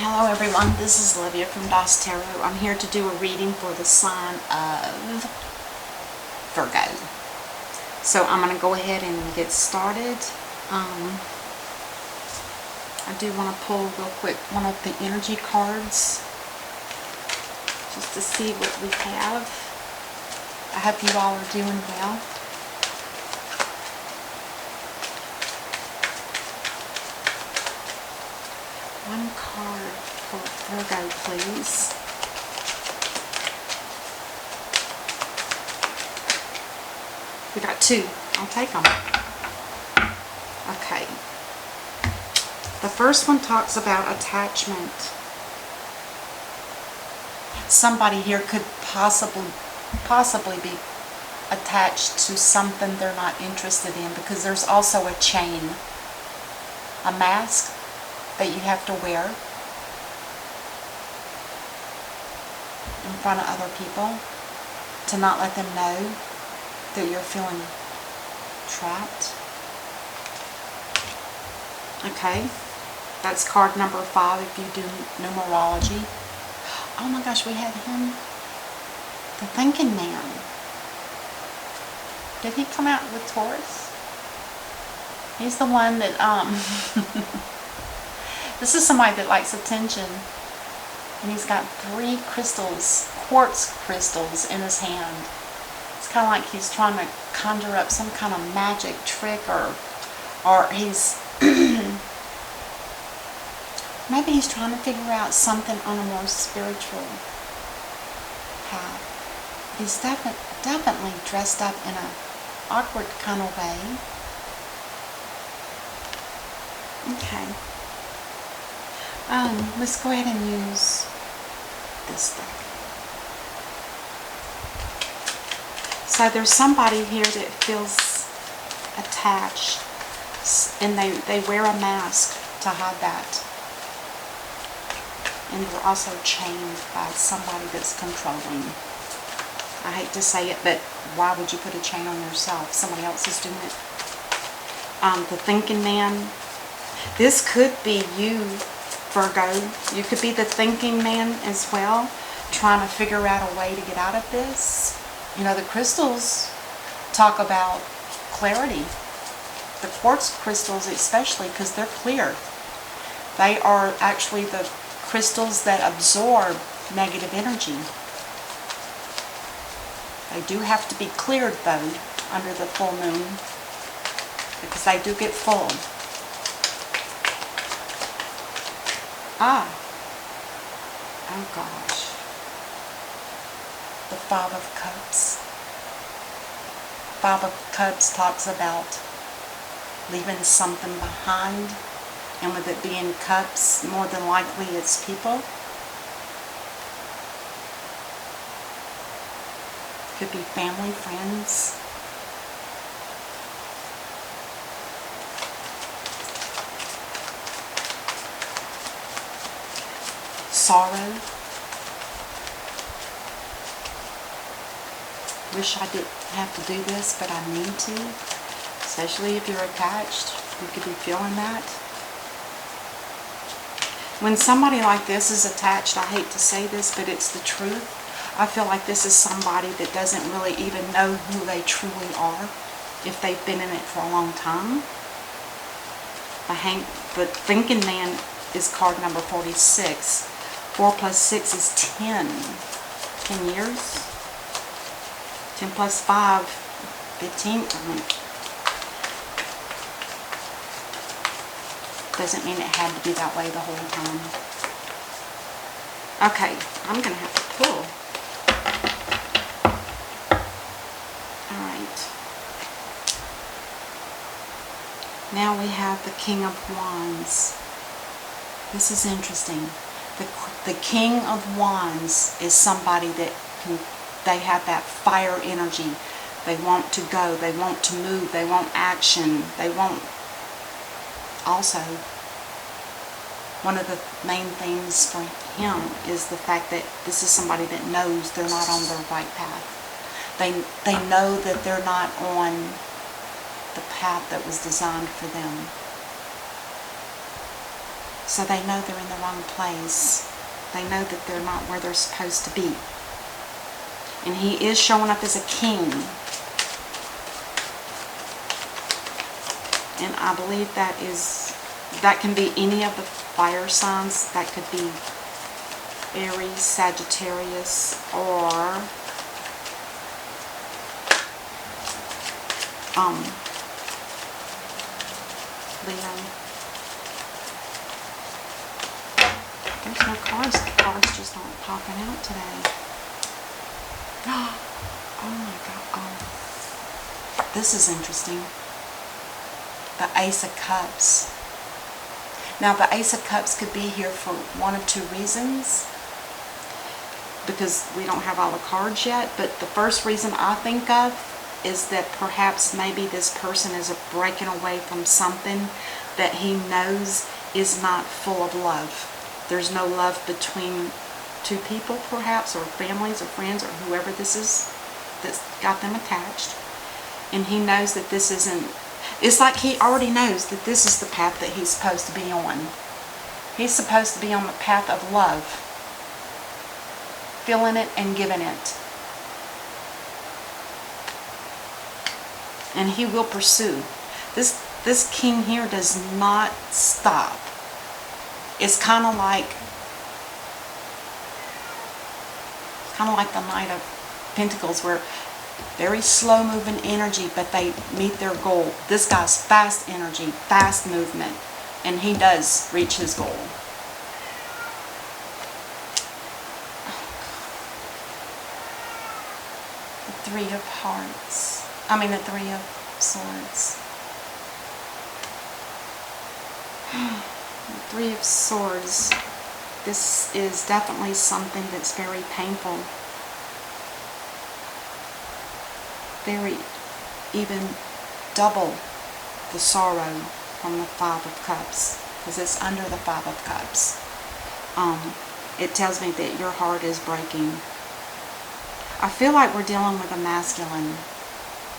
Hello everyone, this is Olivia from DOS Tarot. I'm here to do a reading for the sign of Virgo. So I'm going to go ahead and get started. I do want to pull real quick one of the energy cards just to see what we have. I hope you all are doing well. One card for Virgo, please. We got two. I'll take them. Okay. The first one talks about attachment. Somebody here could possibly be attached to something they're not interested in, because there's also a chain, a mask that you have to wear in front of other people to not let them know that you're feeling trapped. Okay, that's card number 5 if you do numerology. Oh my gosh, we had him, the thinking man. Did he come out with Taurus? He's the one that this is somebody that likes attention, and he's got 3 crystals, quartz crystals in his hand. It's kind of like he's trying to conjure up some kind of magic trick, or he's maybe he's trying to figure out something on a more spiritual path. He's definitely dressed up in an awkward kind of way. Okay. Let's go ahead and use this deck. So there's somebody here that feels attached, and they wear a mask to hide that. And they're also chained by somebody that's controlling. I hate to say it, but why would you put a chain on yourself? Somebody else is doing it. The thinking man. This could be you, Virgo. You could be the thinking man as well, trying to figure out a way to get out of this. You know, the crystals talk about clarity. The quartz crystals especially, because they're clear. They are actually the crystals that absorb negative energy. They do have to be cleared though under the full moon, because they do get full. Oh gosh. The 5 of Cups. 5 of Cups talks about leaving something behind, and with it being cups, more than likely it's people. Could be family, friends. Sorrow. Wish I didn't have to do this, but I need to. Especially if you're attached, you could be feeling that. When somebody like this is attached, I hate to say this, but it's the truth. I feel like this is somebody that doesn't really even know who they truly are, if they've been in it for a long time. The thinking man is card number 46. 4 plus 6 is 10. 10 years. 10 plus 5, 15. Doesn't mean it had to be that way the whole time. Okay, I'm going to have to pull. Alright. Now we have the King of Wands. This is interesting. The King of Wands is somebody that they have that fire energy. They want to go. They want to move. They want action. They want... Also, one of the main things for him is the fact that this is somebody that knows they're not on the right path. They know that they're not on the path that was designed for them. So they know they're in the wrong place. They know that they're not where they're supposed to be. And he is showing up as a king. And I believe that can be any of the fire signs. That could be Aries, Sagittarius, or Leo. There's no cards. The cards just aren't popping out today. Oh my God. Oh. This is interesting. The Ace of Cups. Now the Ace of Cups could be here for one of two reasons, because we don't have all the cards yet, but the first reason I think of is that perhaps maybe this person is breaking away from something that he knows is not full of love. There's no love between two people, perhaps, or families or friends or whoever this is that's got them attached. And he knows that this isn't, it's like he already knows that this is the path that he's supposed to be on. He's supposed to be on the path of love, feeling it and giving it. And he will pursue. This king here does not stop. It's kind of like the Knight of Pentacles, where very slow moving energy, but they meet their goal. This guy's fast energy, fast movement, and he does reach his goal. The Three of Hearts. The Three of Swords. The Three of Swords. This is definitely something that's very painful. Very, even double the sorrow from the Five of Cups, because it's under the Five of Cups. It tells me that your heart is breaking. I feel like we're dealing with a masculine.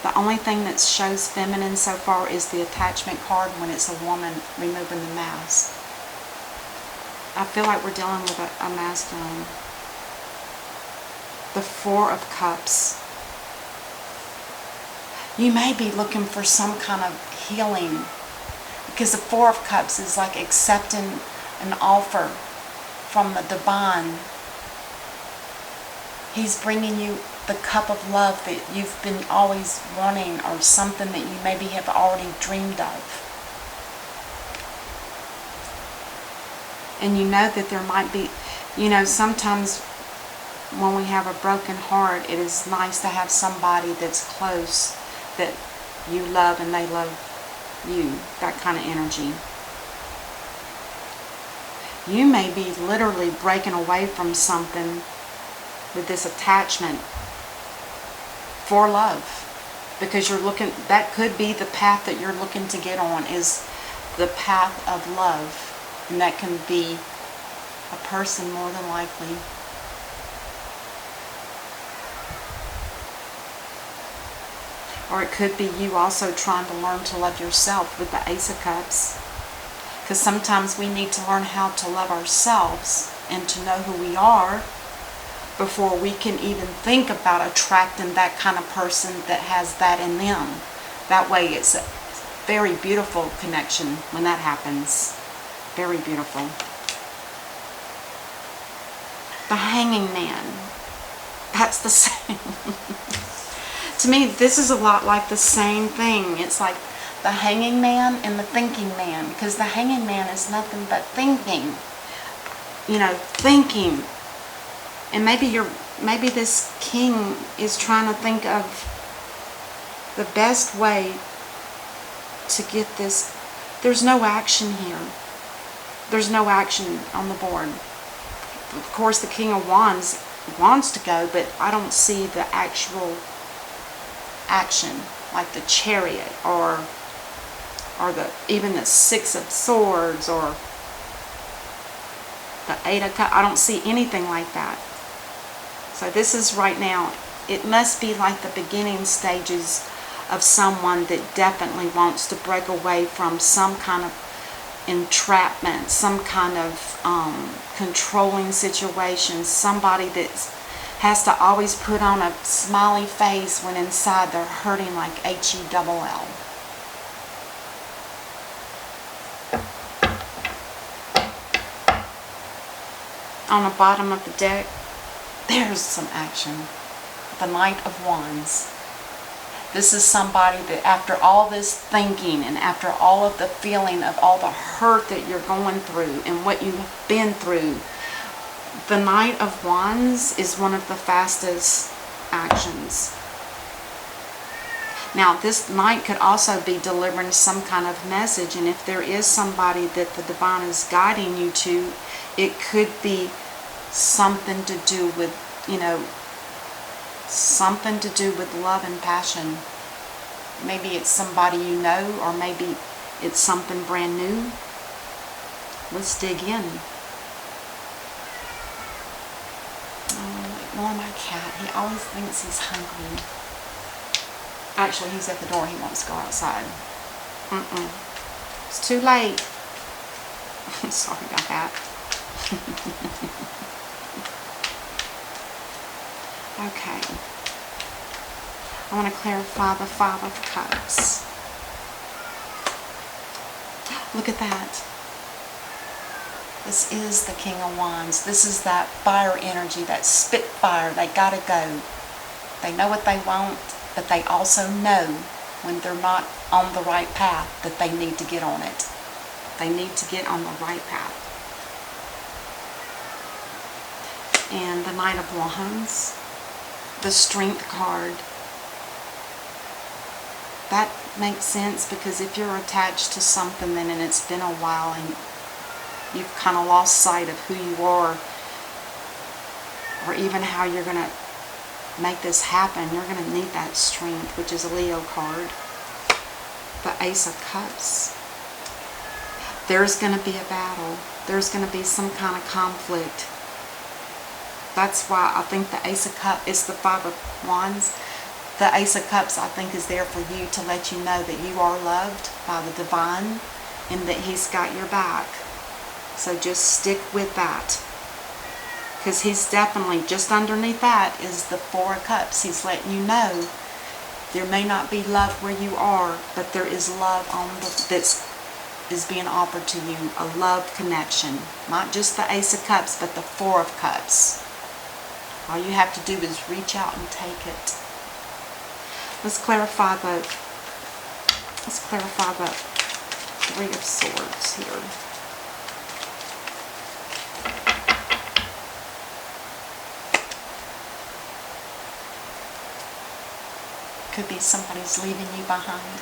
The only thing that shows feminine so far is the attachment card when it's a woman removing the mask. I feel like we're dealing with a masculine. The Four of Cups. You may be looking for some kind of healing, because the Four of Cups is like accepting an offer from the divine. He's bringing you the cup of love that you've been always wanting, or something that you maybe have already dreamed of. And you know that there might be, sometimes when we have a broken heart, it is nice to have somebody that's close, that you love and they love you. That kind of energy. You may be literally breaking away from something with this attachment for love, because you're looking, that could be the path that you're looking to get on, is the path of love. And that can be a person, more than likely. Or it could be you also trying to learn to love yourself with the Ace of Cups. Because sometimes we need to learn how to love ourselves and to know who we are before we can even think about attracting that kind of person that has that in them. That way it's a very beautiful connection when that happens. Very beautiful. The Hanging Man. That's the same. To me, this is a lot like the same thing. It's like the Hanging Man and the Thinking Man. Because the Hanging Man is nothing but thinking. Thinking. And maybe this king is trying to think of the best way to get this. There's no action here. There's no action on the board. Of course, the King of Wands wants to go, but I don't see the actual action, like the Chariot, or even the Six of Swords, or the Eight of Cups. I don't see anything like that. So this is right now, it must be like the beginning stages of someone that definitely wants to break away from some kind of entrapment, some kind of controlling situation, somebody that has to always put on a smiley face when inside they're hurting like H-E-double-L. On the bottom of the deck, there's some action. The Knight of Wands. This is somebody that after all this thinking and after all of the feeling of all the hurt that you're going through and what you've been through, the Knight of Wands is one of the fastest actions. Now, this Knight could also be delivering some kind of message, and if there is somebody that the Divine is guiding you to, it could be something to do with, something to do with love and passion. Maybe it's somebody you know, or maybe it's something brand new. Let's dig in. Oh, ignore my cat. He always thinks he's hungry. Actually, he's at the door. He wants to go outside. It's too late. Sorry about that. Okay. I want to clarify the Five of Cups. Look at that. This is the King of Wands. This is that fire energy, that spitfire. They gotta go. They know what they want, but they also know when they're not on the right path that they need to get on it. They need to get on the right path. And the Knight of Wands, the Strength card. That makes sense, because if you're attached to something then and it's been a while and you've kind of lost sight of who you are, or even how you're going to make this happen, you're going to need that strength, which is a Leo card. The Ace of Cups. There's going to be a battle. There's going to be some kind of conflict. That's why I think the Ace of Cups is the Five of Wands. The Ace of Cups, I think, is there for you to let you know that you are loved by the Divine and that He's got your back. So just stick with that. Because He's definitely, just underneath that is the Four of Cups. He's letting you know there may not be love where you are, but there is love that's being offered to you. A love connection. Not just the Ace of Cups, but the Four of Cups. All you have to do is reach out and take it. Let's clarify the Three of Swords here. Could be somebody's leaving you behind.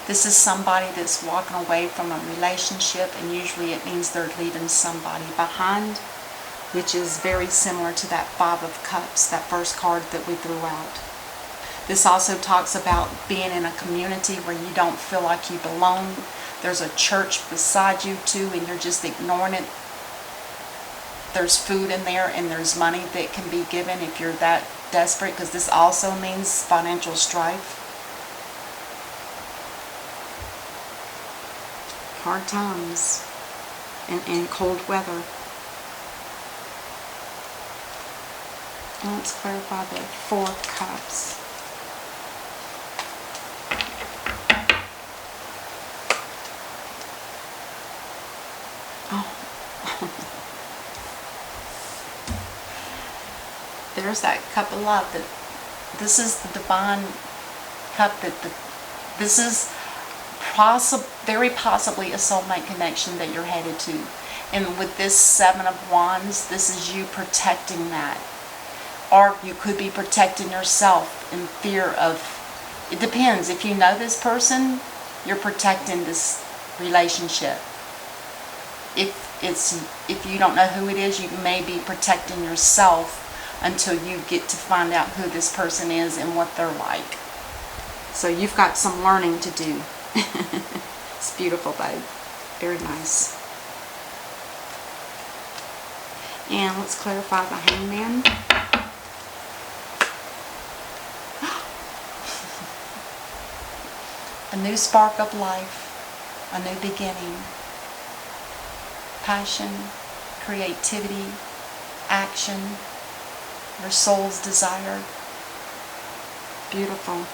This is somebody that's walking away from a relationship, and usually it means they're leaving somebody behind, which is very similar to that Five of Cups, that first card that we threw out. This also talks about being in a community where you don't feel like you belong. There's a church beside you too, and you're just ignoring it. There's food in there, and there's money that can be given if you're that desperate, because this also means financial strife. Hard times and cold weather. Let's clarify the Four of Cups. There's that cup of love. This is the Divine cup. This is very possibly a soulmate connection that you're headed to. And with this Seven of Wands, this is you protecting that. Or you could be protecting yourself in fear of, it depends. If you know this person, you're protecting this relationship. If you don't know who it is, you may be protecting yourself until you get to find out who this person is and what they're like. So you've got some learning to do. It's beautiful, babe. Very nice. And let's clarify the Hangman. A new spark of life. A new beginning. passion, creativity, action, your soul's desire. Beautiful.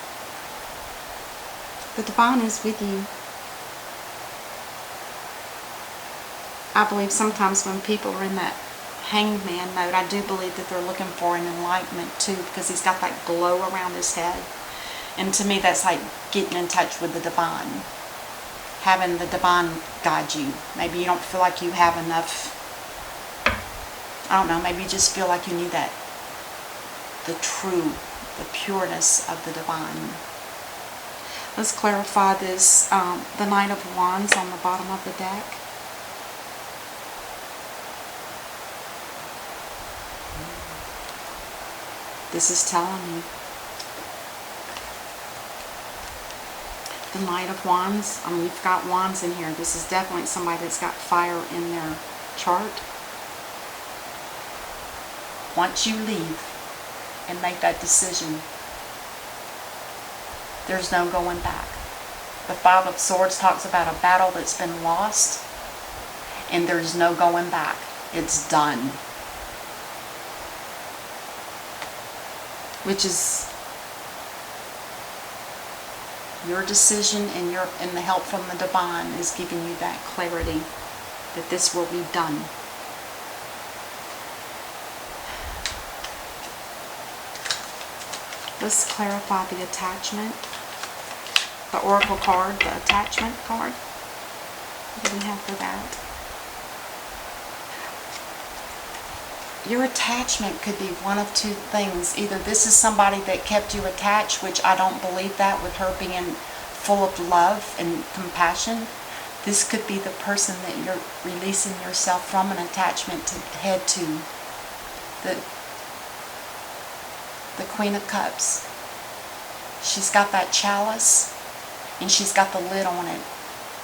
The divine is with you. I believe sometimes when people are in that hanged man mode, I do believe that they're looking for an enlightenment too, because he's got that glow around his head. And to me, that's like getting in touch with the divine. Having the divine guide you. Maybe you don't feel like you have enough, I don't know, maybe you just feel like you need that, the true, the pureness of the divine. Let's clarify this, the Knight of Wands on the bottom of the deck. This is telling you. The Knight of Wands, you've got wands in here. This is definitely somebody that's got fire in their chart. Once you leave and make that decision, there's no going back. The Five of Swords talks about a battle that's been lost, and there's no going back. It's done. Which is your decision, and the help from the divine is giving you that clarity that this will be done. Let's clarify the attachment. The Oracle card, the attachment card. What do we have for that? Your attachment could be one of two things. Either this is somebody that kept you attached, which I don't believe that, with her being full of love and compassion. This could be the person that you're releasing yourself from an attachment to head to. The Queen of Cups. She's got that chalice, and she's got the lid on it.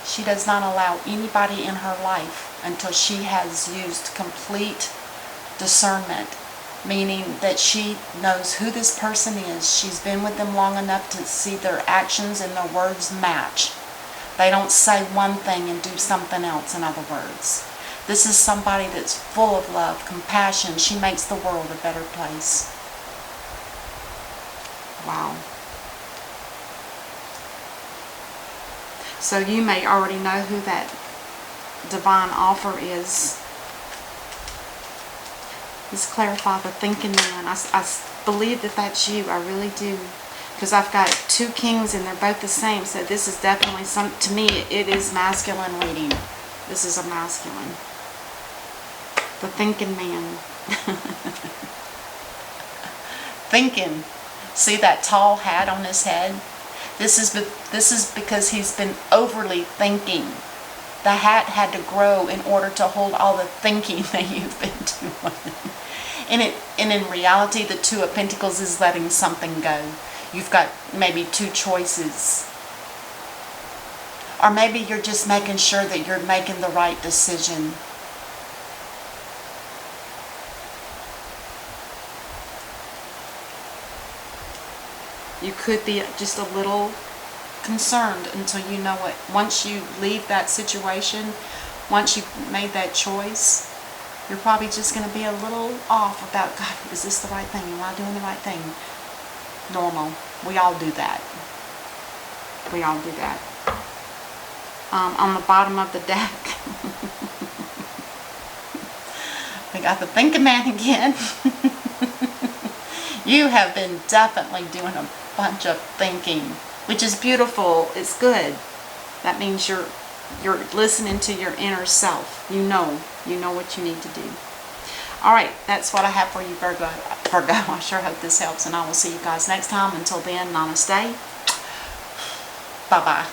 She does not allow anybody in her life until she has used complete discernment, meaning that she knows who this person is. She's been with them long enough to see their actions and their words match. They don't say one thing and do something else, in other words. This is somebody that's full of love, compassion. She makes the world a better place. Wow. So you may already know who that divine offer is. Let's clarify the thinking man. I believe that that's you. I really do. Because I've got two kings and they're both the same. So this is definitely to me, it is masculine reading. This is a masculine. The thinking man. Thinking. See that tall hat on his head? This is because he's been overly thinking. The hat had to grow in order to hold all the thinking that you've been doing. And in reality, the Two of Pentacles is letting something go. You've got maybe two choices. Or maybe you're just making sure that you're making the right decision. You could be just a little concerned until you know what. Once you leave that situation, once you've made that choice, you're probably just going to be a little off about, God, is this the right thing? Am I doing the right thing? Normal. We all do that. We all do that. On the bottom of the deck, we got the thinking man again. You have been definitely doing a bunch of thinking, which is beautiful. It's good. That means you're listening to your inner self. You know what you need to do. All right, that's what I have for you, Virgo. I sure hope this helps, and I will see you guys next time. Until then, namaste. Bye-bye.